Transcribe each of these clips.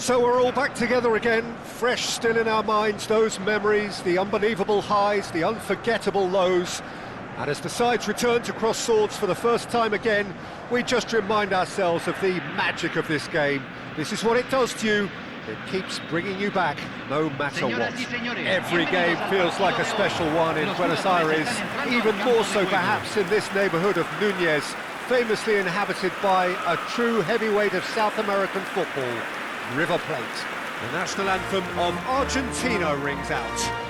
So we're all back together again, fresh still in our minds, those memories, the unbelievable highs, the unforgettable lows. And as the sides return to cross swords for the first time again, we just remind ourselves of the magic of this game. This is what it does to you. It keeps bringing you back, no matter what. Every game feels like a special one in Buenos Aires, even more so perhaps in this neighbourhood of Núñez, famously inhabited by a true heavyweight of South American football, River Plate. The national anthem of Argentina rings out.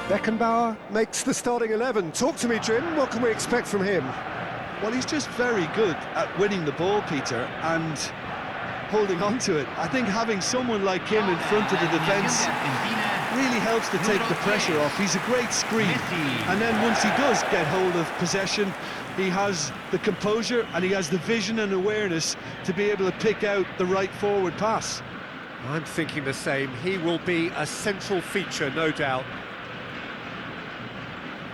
Beckenbauer makes the starting 11. Talk to me, Jim. What can we expect from him? Well, he's just very good at winning the ball, Peter, and holding on to it. I think having someone like him in front of the defence really helps to take the pressure off. He's a great screen. And then once he does get hold of possession, he has the composure and he has the vision and awareness to be able to pick out the right forward pass. I'm thinking the same. He will be a central feature, no doubt.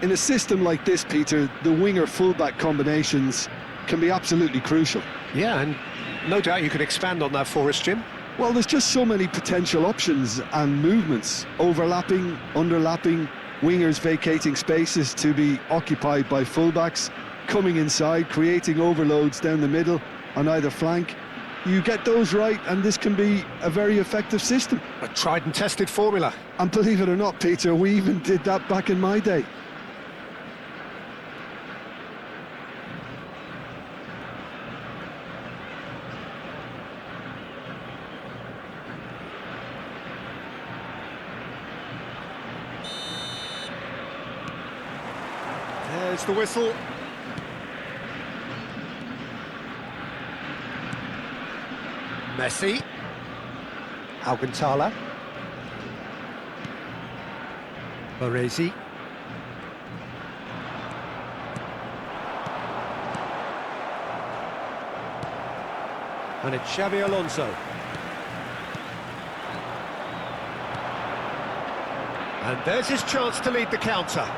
In a system like this, Peter, the winger-fullback combinations can be absolutely crucial. Yeah, and no doubt you could expand on that for us, Jim. Well, there's just so many potential options and movements, overlapping, underlapping, wingers vacating spaces to be occupied by fullbacks, coming inside, creating overloads down the middle on either flank. You get those right and this can be a very effective system. A tried and tested formula. And believe it or not, Peter, we even did that back in my day. There's the whistle. Messi. Alcantara. Baresi. And it's Xabi Alonso. And there's his chance to lead the counter.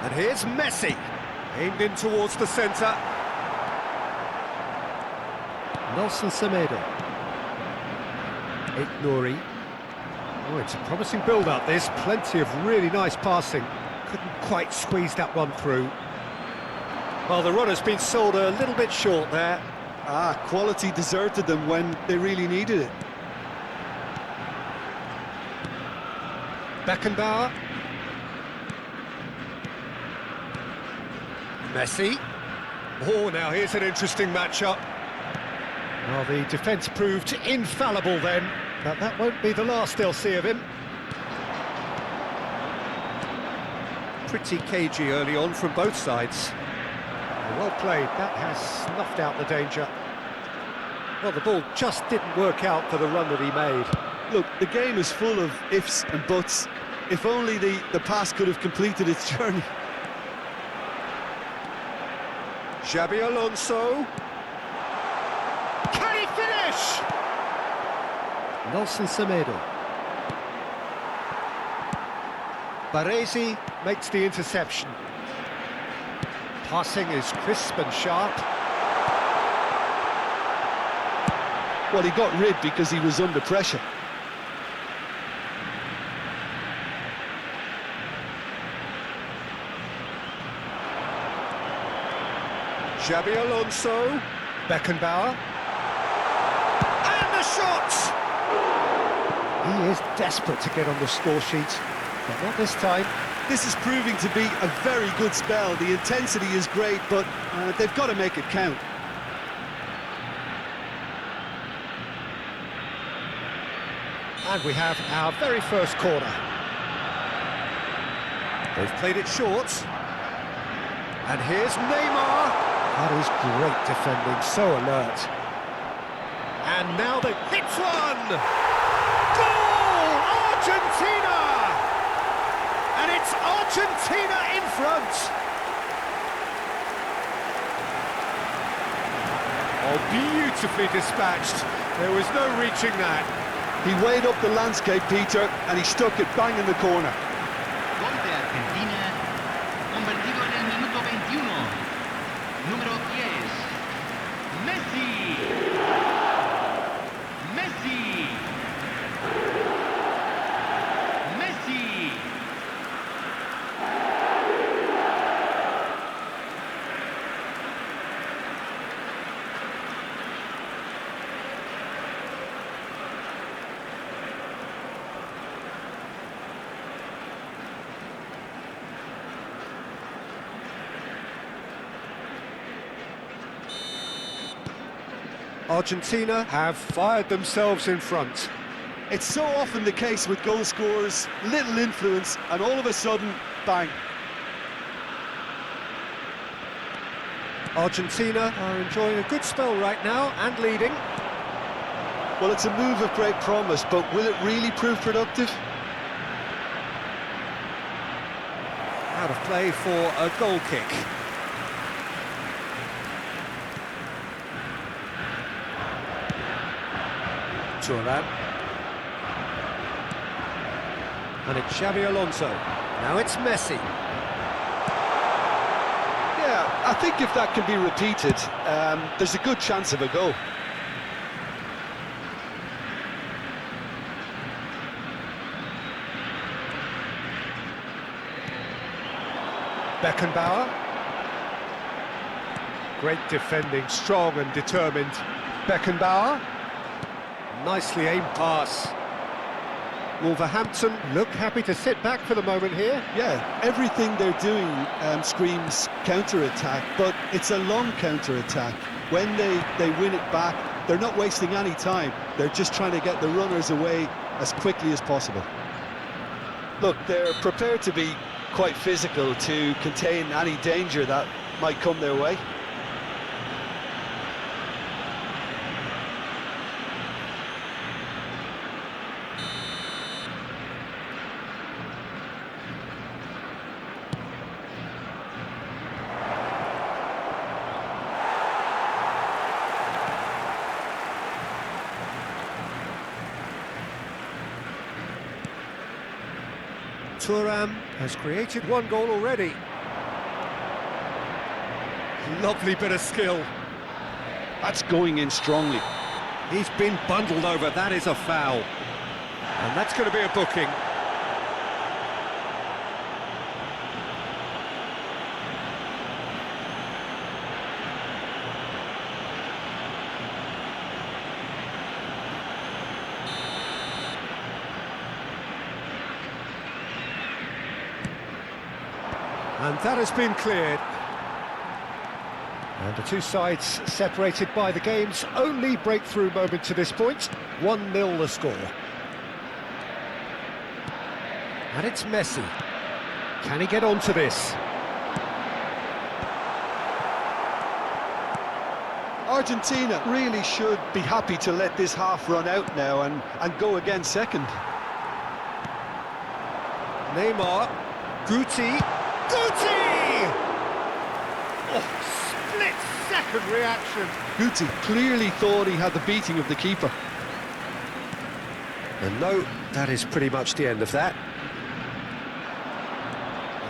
And here's Messi, aimed in towards the centre. Nelson Semedo. Nouri. Oh, it's a promising build-up, this. Plenty of really nice passing. Couldn't quite squeeze that one through. Well, the runner's been sold a little bit short there. Quality deserted them when they really needed it. Beckenbauer. Messi. Oh, now here's an interesting matchup. Well, the defence proved infallible then, but that won't be the last they'll see of him. Pretty cagey early on from both sides. Well played, that has snuffed out the danger. Well, the ball just didn't work out for the run that he made. Look, the game is full of ifs and buts. If only the pass could have completed its journey. Xabi Alonso. Can he finish? Nelson Semedo. Baresi makes the interception. Passing is crisp and sharp. Well, he got rid because he was under pressure. Xabi Alonso. Beckenbauer. And the shot! He is desperate to get on the score sheet, but not this time. This is proving to be a very good spell. The intensity is great, but they've got to make it count. And we have our very first corner. They've played it short. And here's Neymar. That is great defending, so alert. And now they hit one! Goal! Argentina! And it's Argentina in front! Oh, beautifully dispatched. There was no reaching that. He weighed up the landscape, Peter, and he stuck it bang in the corner. Gol de Argentina, convertido en el minuto 21. Número 10, Messi. Messi. Messi. Argentina have fired themselves in front. It's so often the case with goal scorers, little influence, and all of a sudden, bang. Argentina are enjoying a good spell right now and leading. Well, it's a move of great promise, but will it really prove productive? Out of play for a goal kick. Thuram. And it's Xavi Alonso. Now it's Messi. Yeah, I think if that can be repeated, there's a good chance of a goal. Beckenbauer. Great defending, strong and determined. Beckenbauer. Nicely aimed pass. Wolverhampton look happy to sit back for the moment here. Yeah, everything they're doing screams counter-attack, but it's a long counter-attack. When they win it back, they're not wasting any time. They're just trying to get the runners away as quickly as possible. Look, they're prepared to be quite physical to contain any danger that might come their way. Thuram has created one goal already. Lovely bit of skill. That's going in strongly. He's been bundled over, that is a foul. And that's going to be a booking. And that has been cleared. And the two sides separated by the game's only breakthrough moment to this point. 1-0 the score. And it's Messi. Can he get onto this? Argentina really should be happy to let this half run out now and go again second. Neymar. Guti. Guti! Oh, split-second reaction. Guti clearly thought he had the beating of the keeper. And no, that is pretty much the end of that.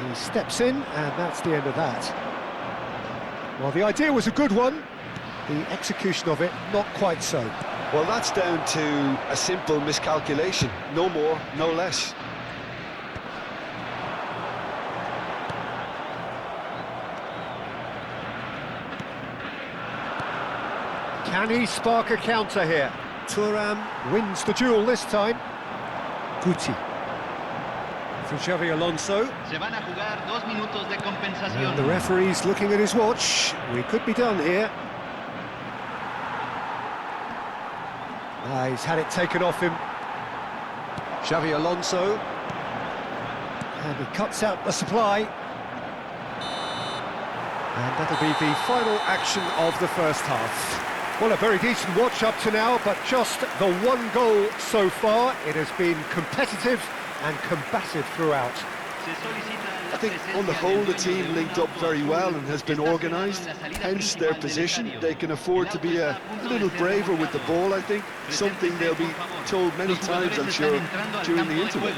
He steps in, and that's the end of that. Well, the idea was a good one. The execution of it, not quite so. Well, that's down to a simple miscalculation. No more, no less. Can he spark a counter here? Thuram wins the duel this time. Guti. For Xavi Alonso. Se van a jugar 2 minutos de compensación. And the referee's looking at his watch. We could be done here. He's had it taken off him. Xavi Alonso. And he cuts out the supply. And that'll be the final action of the first half. Well, a very decent watch up to now, but just the one goal so far. It has been competitive and combative throughout. I think on the whole the team linked up very well and has been organised, hence their position. They can afford to be a little braver with the ball, I think, something they'll be told many times, I'm sure, during the interval.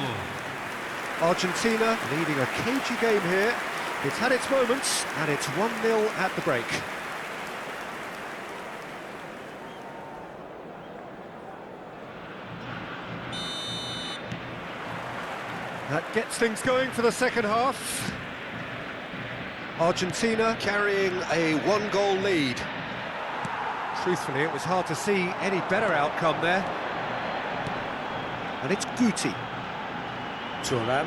Argentina leading a cagey game here. It's had its moments, and it's 1-0 at the break. That gets things going for the second half. Argentina carrying a one-goal lead. Truthfully, it was hard to see any better outcome there. And it's Guti. Thuram.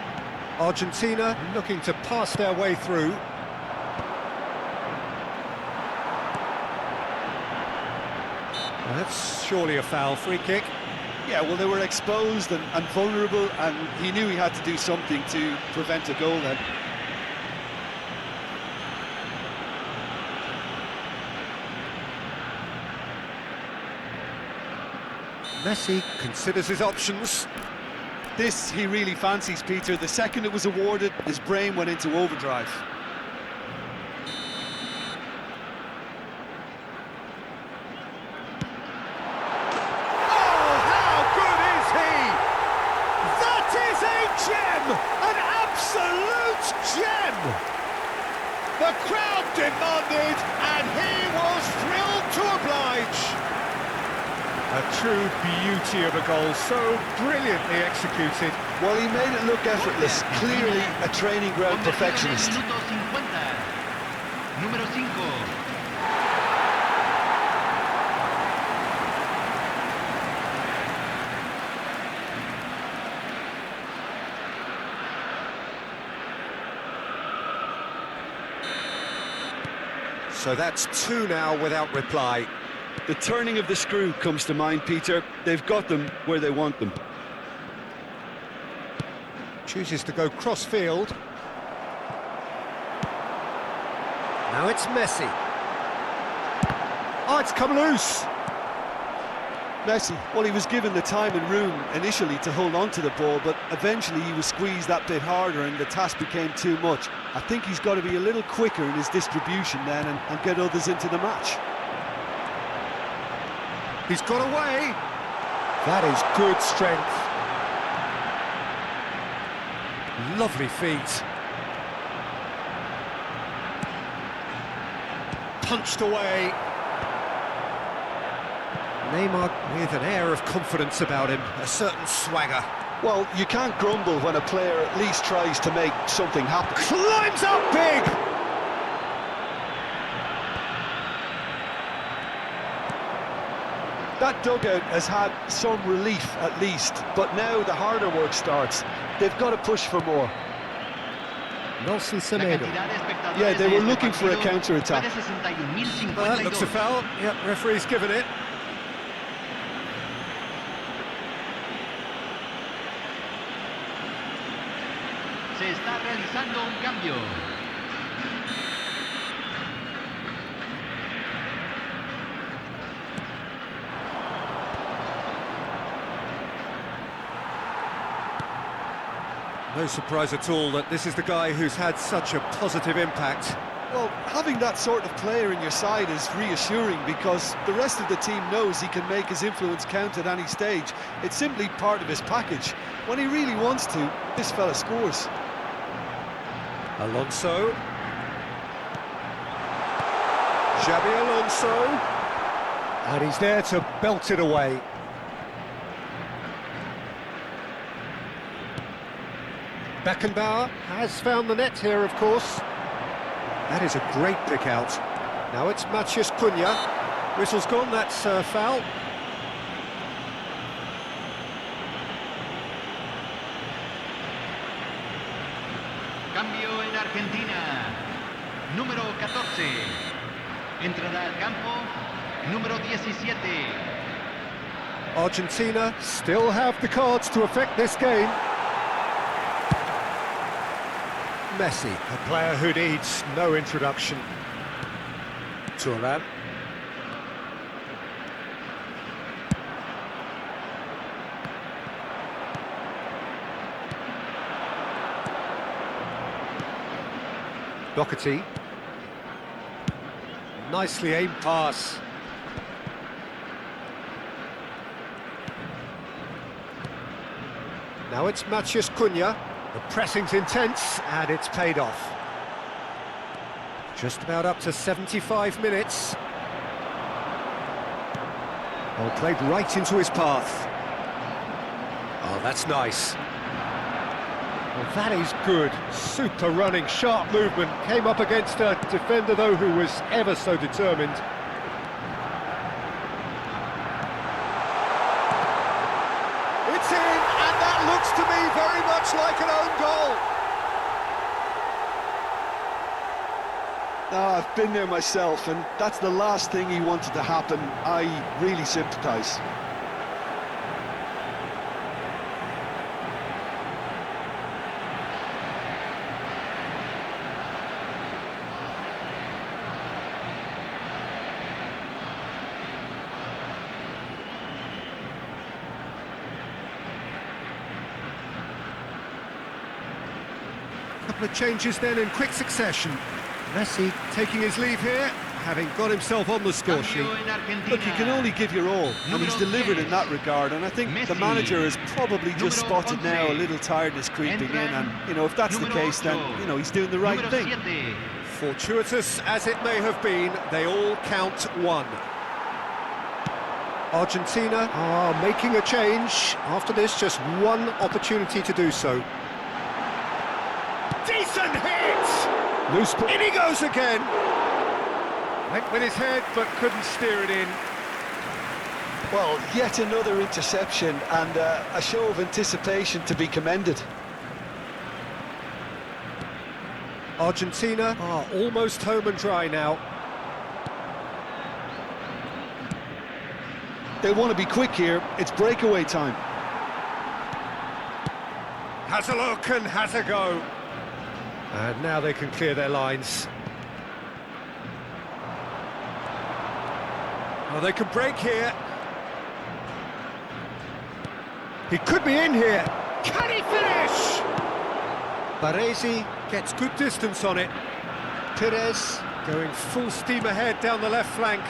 Argentina looking to pass their way through. Well, that's surely a foul. Free kick. Yeah, well, they were exposed and vulnerable, and he knew he had to do something to prevent a goal then. Messi considers his options. This he really fancies, Peter. The second it was awarded, his brain went into overdrive. Oh, how good is he? That is a gem! An absolute gem! The crowd demanded, and he was thrilled to oblige. A true beauty of a goal, so brilliantly executed. Well, he made it look effortless. Clearly a training ground perfectionist. Minuto 50. Número 5. So that's 2 now without reply. The turning of the screw comes to mind, Peter. They've got them where they want them. Chooses to go cross-field. Now it's Messi. Oh, it's come loose. Messi, well, he was given the time and room initially to hold on to the ball, but eventually he was squeezed that bit harder and the task became too much. I think he's got to be a little quicker in his distribution then and get others into the match. He's got away. That is good strength. Lovely feet. Punched away. Neymar with an air of confidence about him, a certain swagger. Well, you can't grumble when a player at least tries to make something happen. Climbs up big! That dugout has had some relief at least, but now the harder work starts. They've got to push for more. Nelson Semedo. Yeah, they were looking for a counter-attack. Looks a foul. Yep, referee's given it. Se está realizando un cambio. No surprise at all that this is the guy who's had such a positive impact. Well, having that sort of player in your side is reassuring because the rest of the team knows he can make his influence count at any stage. It's simply part of his package. When he really wants to, this fella scores. Alonso. Xabi Alonso. And he's there to belt it away. Beckenbauer has found the net here, of course. That is a great pick out. Now it's Matheus Cunha. Whistle's gone, that's foul. Cambio en Argentina. Número 14. Entrará al campo. Número 17. Argentina still have the cards to affect this game. Messi, a player who needs no introduction. Turan. Doherty. Nicely aimed pass. Now it's Matheus Cunha. The pressing's intense, and it's paid off. Just about up to 75 minutes. Ball played right into his path. Oh, that's nice. Well, that is good. Super running, sharp movement. Came up against a defender, though, who was ever so determined. It's in, and that looks to me very much like an own goal. Oh, I've been there myself, and that's the last thing he wanted to happen. I really sympathise. Couple of changes then in quick succession. Messi taking his leave here, having got himself on the score sheet. Cambio en Argentina. Look, you can only give your all, and he's delivered in that regard, and I think the Messi. manager has probably just Número spotted now a 11. little tiredness creeping in, and, if that's the Número case, then, 8. he's doing the right Número thing. 7. Fortuitous as it may have been, they all count one. Argentina are making a change. After this, just one opportunity to do so. Decent hit! Loose ball. In he goes again! Went with his head, but couldn't steer it in. Well, yet another interception, and a show of anticipation to be commended. Argentina are almost home and dry now. They want to be quick here. It's breakaway time. Has a look and has a go. And now they can clear their lines. Oh, they could break here. He could be in here. Can he finish? Baresi gets good distance on it. Perez going full steam ahead down the left flank.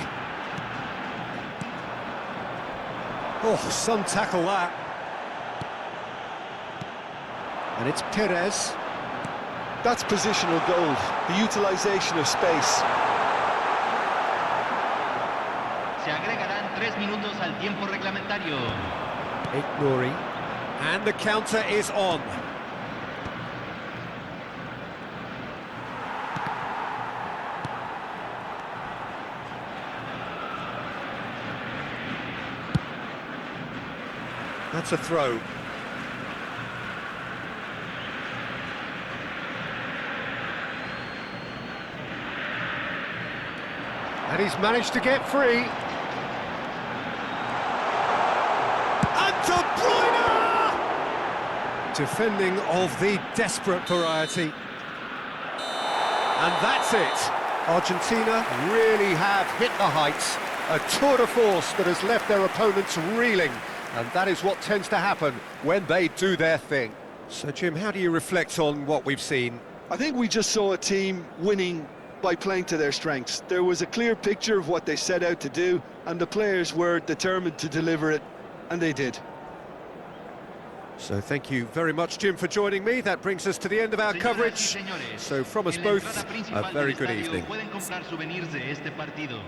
Oh, some tackle that. And it's Perez. That's positional gold, the utilisation of space. Se agregarán 3 minutos al tiempo reglamentario. Nouri. And the counter is on. That's a throw. And he's managed to get free. And De Bruyne! Defending of the desperate variety. And that's it. Argentina really have hit the heights. A tour de force that has left their opponents reeling. And that is what tends to happen when they do their thing. So, Jim, how do you reflect on what we've seen? I think we just saw a team winning by playing to their strengths. There was a clear picture of what they set out to do, and the players were determined to deliver it, and they did. So thank you very much, Jim, for joining me. That brings us to the end of our coverage. So from us both, a very good evening. Pueden comprar souvenirs de este partido.